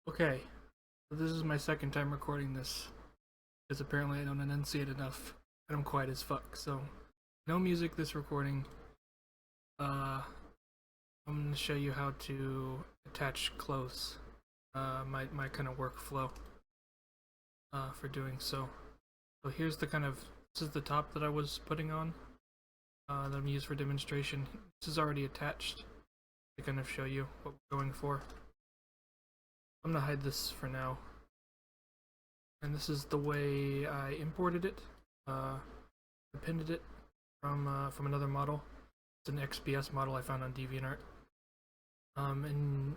Okay, so this is my second time recording this, because apparently I don't enunciate enough, and I'm quiet as fuck, so no music this recording. I'm going to show you how to attach clothes, my kind of workflow for doing so. So here's the this is the top that I was putting on, that I'm going to use for demonstration. This is already attached to kind of show you what we're going for. I'm going to hide this for now. And this is the way I imported it. Appended it from another model. It's an XPS model I found on DeviantArt. And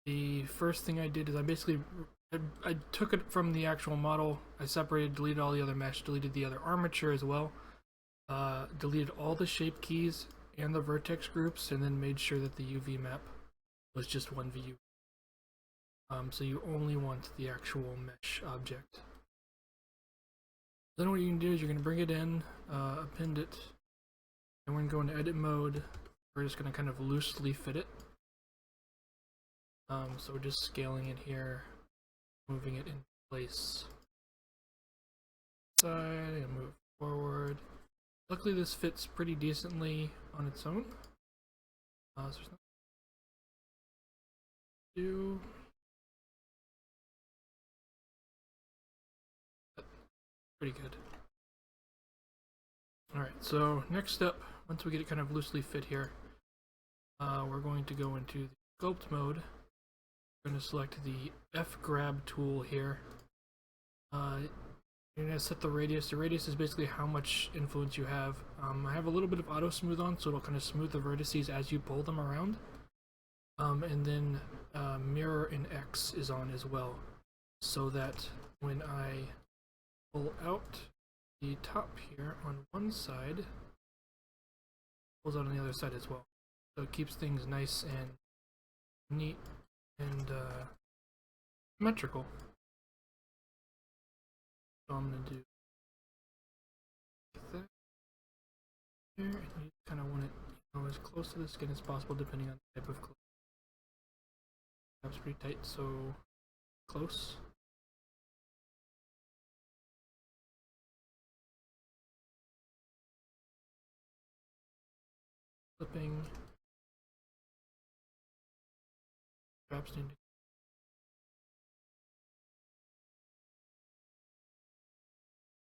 the first thing I did is I took it from the actual model. I separated, deleted all the other mesh, deleted the other armature as well. Deleted all the shape keys and the vertex groups, and then made sure that the UV map was just one view. So you only want the actual mesh object. Then what you can do is you're going to bring it in, append it, and we're going to go into edit mode. We're just going to kind of loosely fit it. So we're just scaling it here, moving it in place. Side and move forward. Luckily this fits pretty decently on its own. So there's nothing to do. Pretty good. Alright, so next step, once we get it kind of loosely fit here, we're going to go into the sculpt mode. We're going to select the F-grab tool here. You're going to set the radius. The radius is basically how much influence you have. I have a little bit of auto smooth on, so it'll kind of smooth the vertices as you pull them around. And then mirror in X is on as well, so that when I pull out the top here on one side, pulls out on the other side as well. So it keeps things nice and neat and symmetrical. So I'm going to do that here, and you kind of want it, as close to the skin as possible depending on the type of clothes. That's pretty tight, so close. Flipping. Straps need to.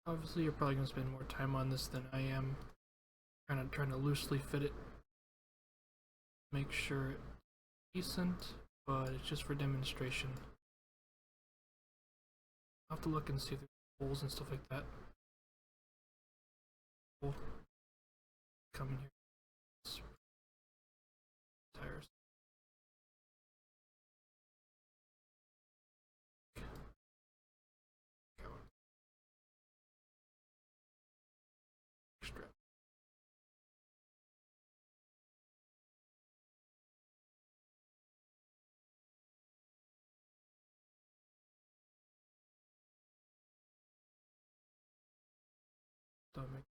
Obviously, you're probably going to spend more time on this than I am. Kind of trying to loosely fit it. Make sure it's decent, but it's just for demonstration. I'll have to look and see if there's holes and stuff like that. Come in here. Tires. Strap. Stomach.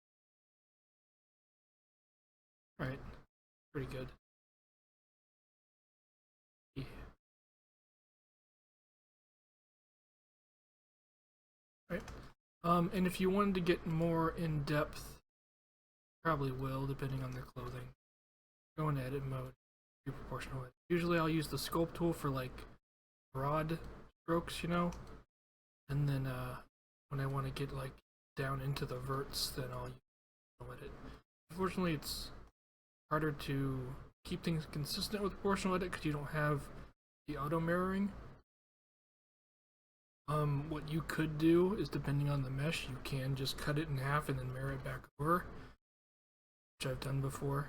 Alright, pretty good. Yeah. Right. And if you wanted to get more in depth, probably will, depending on their clothing. Go into edit mode, do proportional edit. Usually I'll use the sculpt tool for like broad strokes, and then when I want to get like down into the verts, then I'll use edit. Unfortunately, it's harder to keep things consistent with proportional edit because you don't have the auto mirroring. What you could do is, depending on the mesh, you can just cut it in half and then mirror it back over, which I've done before.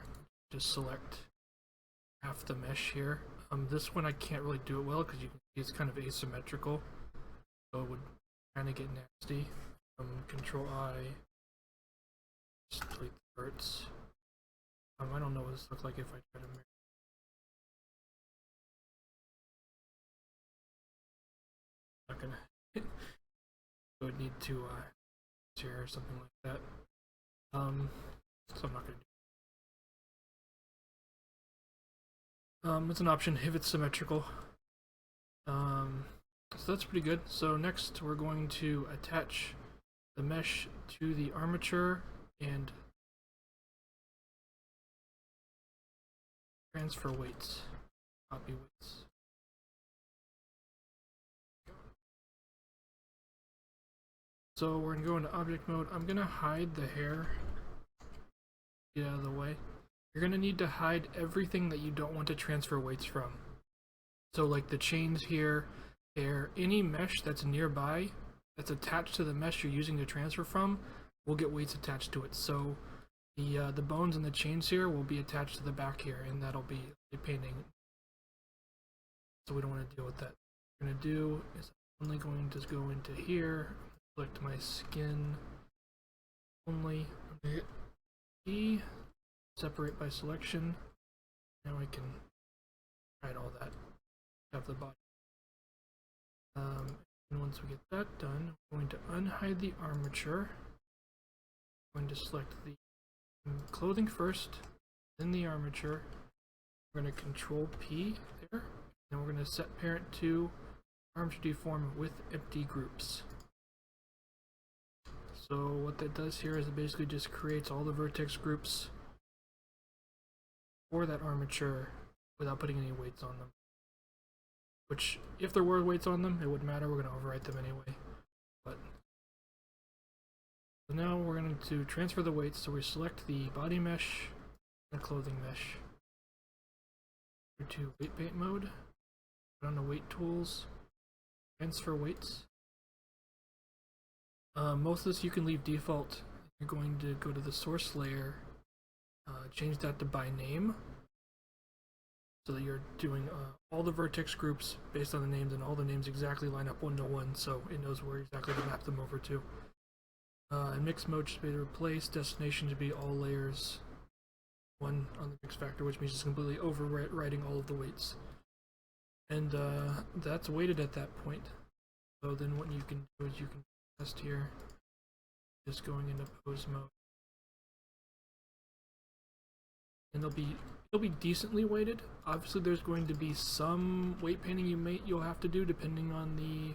Just select half the mesh here. This one I can't really do it well because you can see it's kind of asymmetrical, so it would kind of get nasty. Control I, just delete the verts. I don't know what this looks like if I try to mirror. Not gonna. So I'd need to share or something like that. So I'm not gonna do. It's an option if it's symmetrical. So that's pretty good. So next we're going to attach the mesh to the armature and transfer weights, copy weights. So we're gonna go into object mode. I'm gonna hide the hair, get out of the way. You're gonna need to hide everything that you don't want to transfer weights from. So like the chains here, hair, any mesh that's nearby, that's attached to the mesh you're using to transfer from, will get weights attached to it. So the bones and the chains here will be attached to the back here, and that'll be painting. So we don't want to deal with that. What I'm gonna do is I'm only going to go into here, select my skin only. I'm gonna hit E, separate by selection. Now I can hide all that. Have the body. And once we get that done, I'm going to unhide the armature. I'm going to select the clothing first, then the armature. We're going to control P there, and we're going to set parent to armature deform with empty groups. So what that does here is it basically just creates all the vertex groups for that armature without putting any weights on them. Which, if there were weights on them, it wouldn't matter, we're going to overwrite them anyway. But so now we're going to transfer the weights, so we select the body mesh and the clothing mesh. Go to weight paint mode, put on the weight tools, transfer weights. Most of this you can leave default. You're going to go to the source layer, change that to by name, so that you're doing all the vertex groups based on the names, and all the names exactly line up 1 to 1, so it knows where exactly to map them over to. And mix mode should be replaced. Destination should be all layers 1 on the mix factor, which means it's completely overwriting all of the weights. And that's weighted at that point. So then what you can do is you can test here, just going into pose mode. And it'll be decently weighted. Obviously there's going to be some weight painting you'll have to do depending on the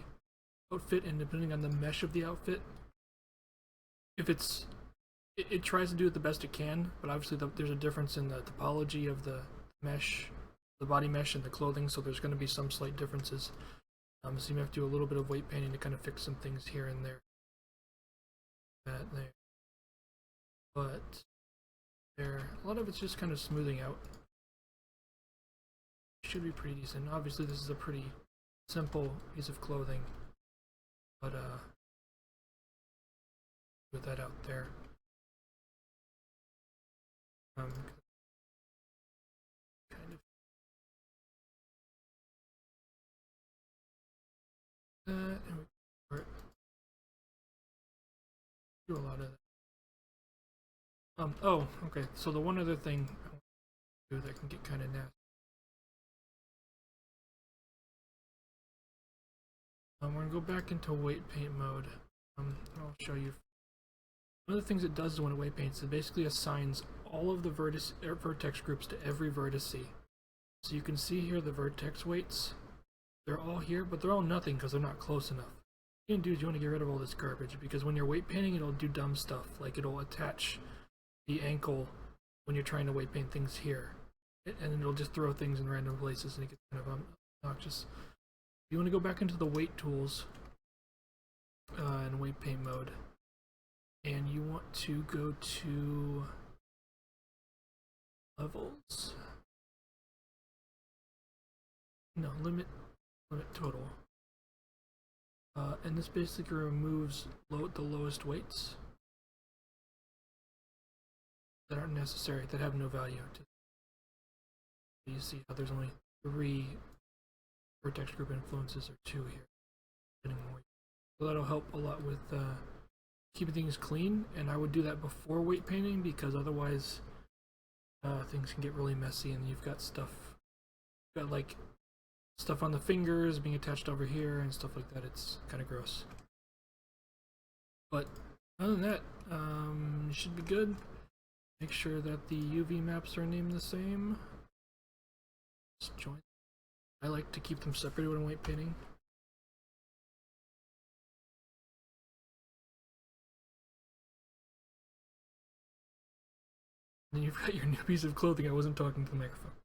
outfit and depending on the mesh of the outfit. If it tries to do it the best it can, but obviously there's a difference in the topology of the mesh, the body mesh and the clothing, so there's going to be some slight differences. So you have to do a little bit of weight painting to kind of fix some things here and there. There. But a lot of it's just kind of smoothing out. Should be pretty decent. Obviously this is a pretty simple piece of clothing, but put that out there. Kind of that, and we do a lot of that. Oh, okay, so the one other thing I want to do that can get kind of nasty. We're going to go back into weight paint mode. I'll show you. One of the things it does when it weight paints, it basically assigns all of the vertex groups to every vertex. So you can see here the vertex weights. They're all here, but they're all nothing because they're not close enough. What you can do is you want to get rid of all this garbage, because when you're weight painting, it'll do dumb stuff, like it'll attach the ankle when you're trying to weight paint things here, and it'll just throw things in random places and it gets kind of obnoxious. You want to go back into the weight tools in weight paint mode, and you want to go to levels. No, limit total. And this basically removes the lowest weights that aren't necessary, that have no value. You see how there's only 3 vertex group influences, or 2 here. So that'll help a lot with keeping things clean, and I would do that before weight painting, because otherwise things can get really messy and you've got like stuff on the fingers being attached over here and stuff like that. It's kind of gross. But other than that, it should be good. Make sure that the UV maps are named the same. Just join. I like to keep them separated when I'm weight painting. Then you've got your new piece of clothing. I wasn't talking to the microphone.